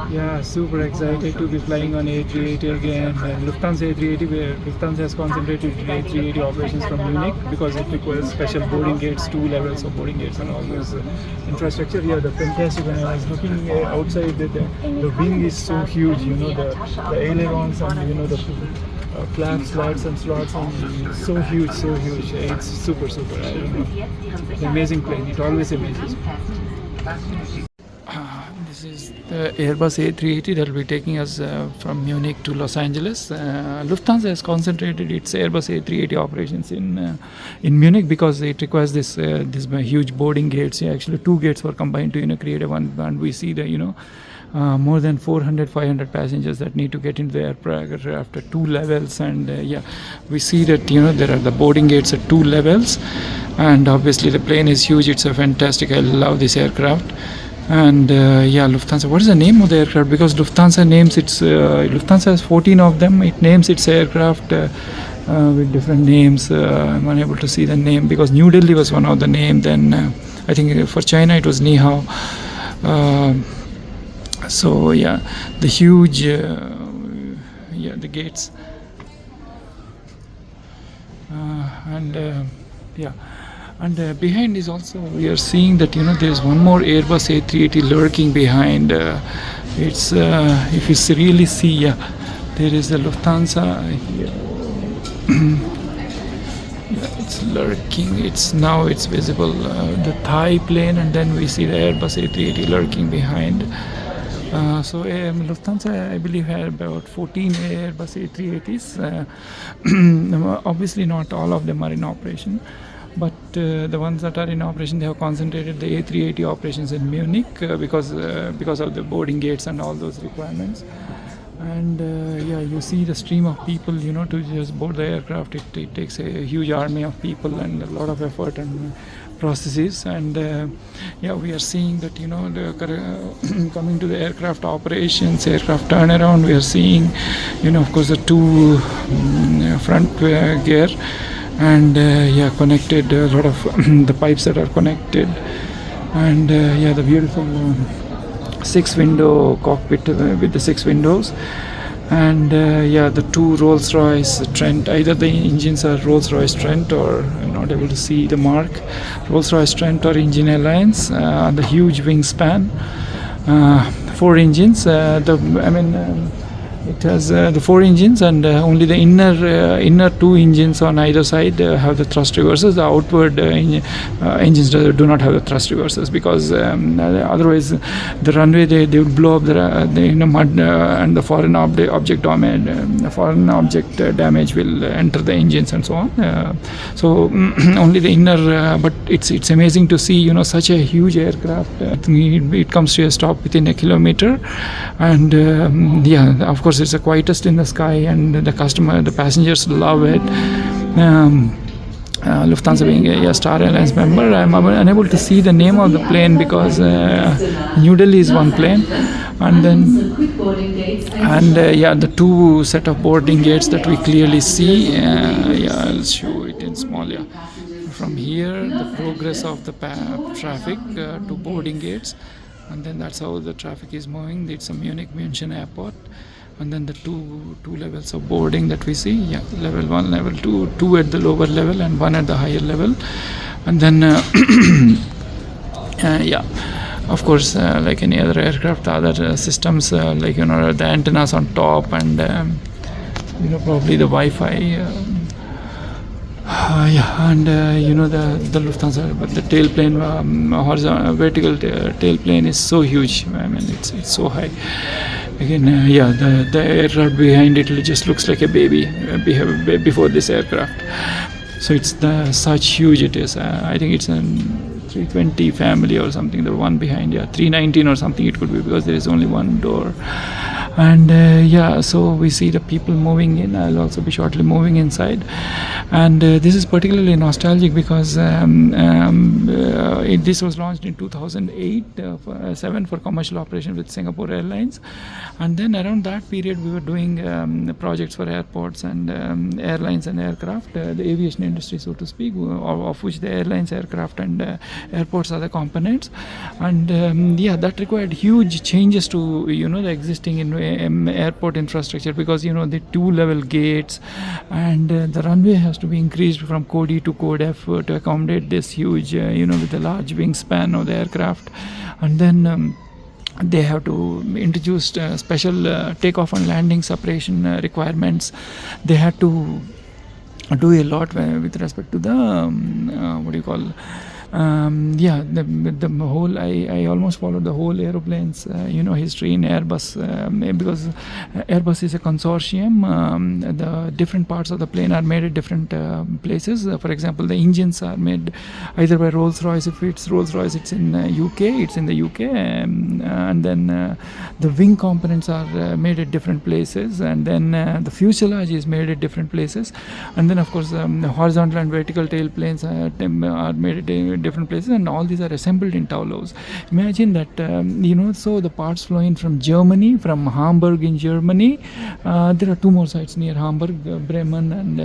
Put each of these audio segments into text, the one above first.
Yeah, super excited to be flying on A380 again. Lufthansa A380, where Lufthansa has concentrated A380 operations from Munich because it requires special boarding gates, 2 levels of boarding gates, and all those infrastructure. Yeah, the fantastic. When I was looking outside, the wing is so huge. You know, the ailerons and the flaps, slats, and slots, and so huge, so huge. It's super, super. I don't know. It's an amazing plane. It always amazes me. This is the Airbus A380 that will be taking us from Munich to Los Angeles. Lufthansa has concentrated its Airbus A380 operations in Munich because it requires this huge boarding gates. Yeah, actually, 2 gates were combined to create a one. And we see the more than 400-500 passengers that need to get into the aircraft at 2 levels, and we see that there are the boarding gates at 2 levels, and obviously the plane is huge. It's a fantastic. I love this aircraft. And Lufthansa, what is the name of the aircraft? Because Lufthansa names its Lufthansa has 14 of them. It names its aircraft with different names. I'm unable to see the name because New Delhi was one of the name. Then I think for China it was Ni Hao. The huge the gates and behind is also, we are seeing that there is one more Airbus A380 lurking behind. It's if you really see, there is a Lufthansa here. It's lurking. It's visible, the Thai plane, and then we see the Airbus A380 lurking behind. Lufthansa, I believe, had about 14 Airbus A380s. Obviously, not all of them are in operation, but the ones that are in operation, they have concentrated the A380 operations in Munich because of the boarding gates and all those requirements. And you see the stream of people, to just board the aircraft. It takes a huge army of people and a lot of effort and processes. And we are seeing that coming to the aircraft operations, aircraft turnaround, we are seeing of course the 2 front gear, and connected, a lot of the pipes that are connected, and the beautiful 6-window cockpit with the 6 windows, and the 2 Rolls-Royce Trent. Either the engines are Rolls-Royce Trent, or I'm not able to see the mark, Rolls-Royce Trent or Engine Alliance. The huge wingspan, 4 engines. It has the 4 engines, and only the inner 2 engines on either side have the thrust reversers. The outward engines do not have the thrust reversers because otherwise the runway they would blow up the mud, and the foreign object damage will enter the engines and so on. So only the inner. But it's amazing to see such a huge aircraft. It comes to a stop within a kilometer, and of course it's the quietest in the sky, and the passengers love it. Lufthansa being a Star Alliance member, I'm unable to see the name of the plane because New Delhi is one plane, and then the 2 set of boarding gates that we clearly see. I'll show it in small. From here, the progress of the traffic to boarding gates, and then that's how the traffic is moving. It's a München airport. And then the two levels of boarding that we see, level 1, level 2 at the lower level and 1 at the higher level. And then of course, like any other aircraft, other systems, like the antennas on top, and probably the Wi-Fi, the Lufthansa, but the tail plane, horizontal vertical tail plane is so huge. It's so high. Again, the aircraft behind it just looks like a baby before this aircraft. So it's such huge it is. I think it's a 320 family or something. The one behind, 319 or something it could be, because there is only one door. And yeah, so we see the people moving in. I'll also be shortly moving inside, and this is particularly nostalgic because this was launched in 2008 7 for commercial operation with Singapore Airlines, and then around that period we were doing projects for airports and airlines and aircraft, the aviation industry, so to speak, of which the airlines, aircraft and airports are the components. And yeah, that required huge changes to the existing airport infrastructure, because the 2-level gates, and the runway has to be increased from code E to code F to accommodate this huge with the large wingspan of the aircraft. And then they have to introduce special takeoff and landing separation requirements. They had to do a lot with respect to the yeah, the whole, I almost followed the whole aeroplanes history in Airbus, because Airbus is a consortium. The different parts of the plane are made at different places. For example, the engines are made either by Rolls-Royce. If it's Rolls-Royce, it's in UK, and then the wing components are made at different places, and then the fuselage is made at different places, and then of course the horizontal and vertical tail planes are made at different places, and all these are assembled in Toulouse. Imagine that so the parts flow in from Germany, from Hamburg in Germany. There are 2 more sites near Hamburg, Bremen and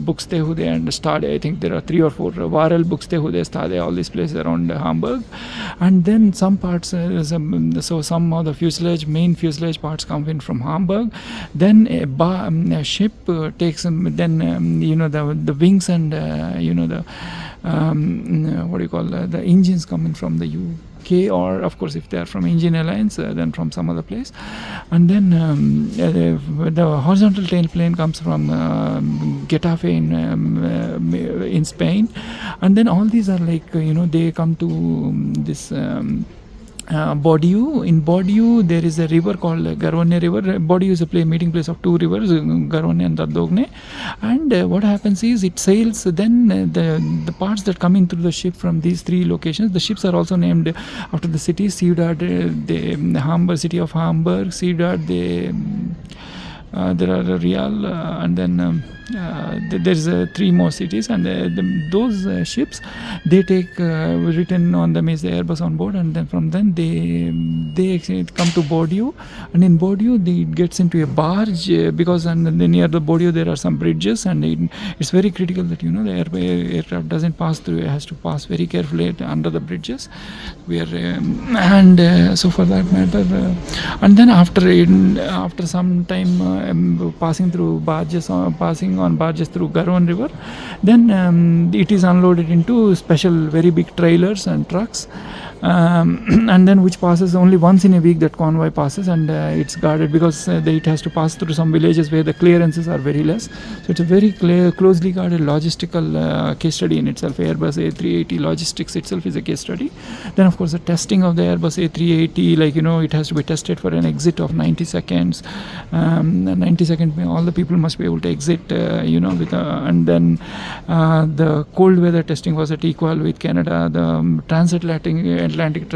Buxtehude and Stade. I think there are 3 or 4, Warel, Buxtehude, Stade, all these places around Hamburg. And then some parts, so some of the main fuselage parts come in from Hamburg. Then a ship takes then the wings and the engines come in from the UK, or of course if they are from Engine Alliance, then from some other place. And then the horizontal tail plane comes from Getafe in Spain. And then all these are like they come to this Bordeaux. In Bordeaux there is a river called Garonne River. Bordeaux is a meeting place of 2 rivers, Garonne and Dordogne. And what happens is it sails, then the parts that come in through the ship from these 3 locations, the ships are also named after the cities: Ciudad de Hamburg, city of Hamburg; Ciudad de there are Real, and then there's 3 more cities, and those ships, they take written on them is the Airbus on board, and then from then they actually come to Bordeaux, and in Bordeaux it gets into a barge, because near the Bordeaux there are some bridges, and it's very critical that the aircraft doesn't pass through. It has to pass very carefully under the bridges, so for that matter, and then after some time passing on barges through Garonne River, then it is unloaded into special very big trailers and trucks, and then which passes only once in a week. That convoy passes, and it's guarded because it has to pass through some villages where the clearances are very less. So it's a very closely guarded logistical case study in itself. Airbus A380 logistics itself is a case study. Then of course the testing of the Airbus A380, it has to be tested for an exit of 90 seconds. 90 seconds, all the people must be able to exit, and then the cold weather testing was at equal with Canada. The transatlantic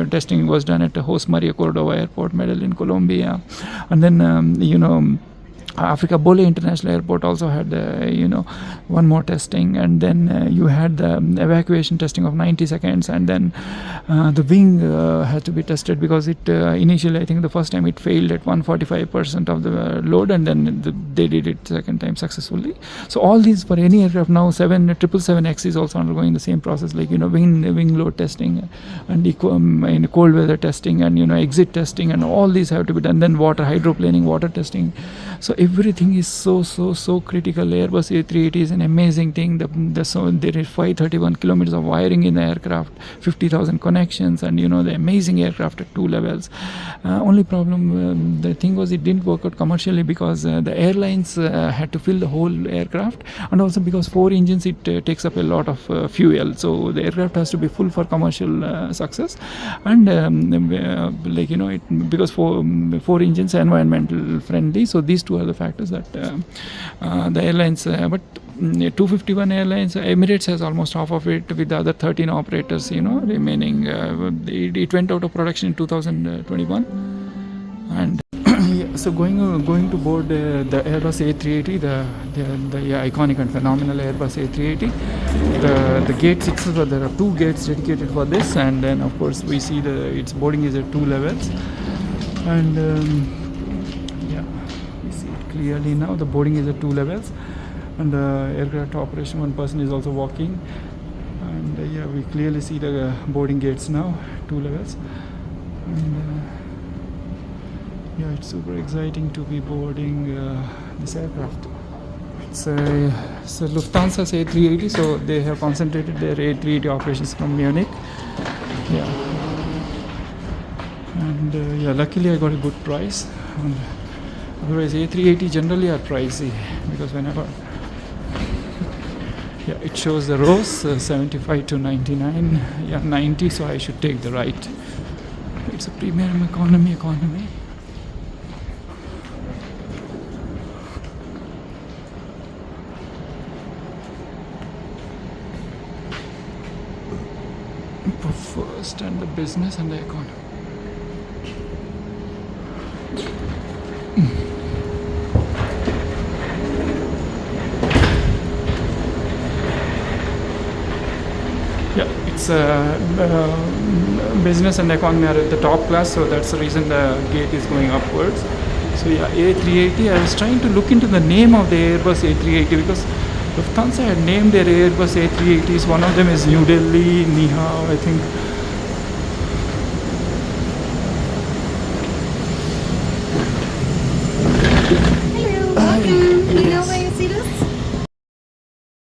testing was done at Jose Maria Cordova Airport, Medellin, Colombia, and then Africa Bole International Airport also had one more testing, and then you had the evacuation testing of 90 seconds, and then the wing had to be tested because it initially, I think the first time it failed at 145% of the load, and then they did it second time successfully. So all these, for any aircraft now, 777X is also undergoing the same process, like wing load testing and in cold weather testing, and exit testing, and all these have to be done. Then hydroplaning, water testing. So everything is so critical. Airbus A380 is an amazing thing. There is 531 kilometers of wiring in the aircraft, 50,000 connections, and the amazing aircraft at 2 levels. Only problem, the thing was, it didn't work out commercially because the airlines had to fill the whole aircraft, and also because 4 engines, it takes up a lot of fuel. So the aircraft has to be full for commercial success, and because 4 engines are environmental friendly. So these 2 are the factors that the airlines, but 251 airlines, Emirates has almost half of it, with the other 13 operators remaining. It went out of production in 2021. And yeah, so going to board the Airbus A380, the iconic and phenomenal Airbus A380. The gates itself, there are 2 gates dedicated for this, and then of course we see its boarding is at 2 levels, and yeah, we see it clearly now. The boarding is at 2 levels, and the aircraft operation, one person is also walking, and yeah, we clearly see the boarding gates now, 2 levels, and yeah, it's super exciting to be boarding this aircraft. It's a Lufthansa's A380, so they have concentrated their A380 operations from Munich. Yeah, and yeah, luckily I got a good price. And otherwise, A380 generally are pricey because whenever yeah, it shows the rows 75 to 99, yeah, 90. So I should take the right. It's a premium economy. First, and the business and the economy. Yeah, it's business and economy are at the top class, so that's the reason the gate is going upwards. So yeah, A380. I was trying to look into the name of the Airbus A380 because Lufthansa had named their Airbus A380s. One of them is New Delhi, Nihao, I think.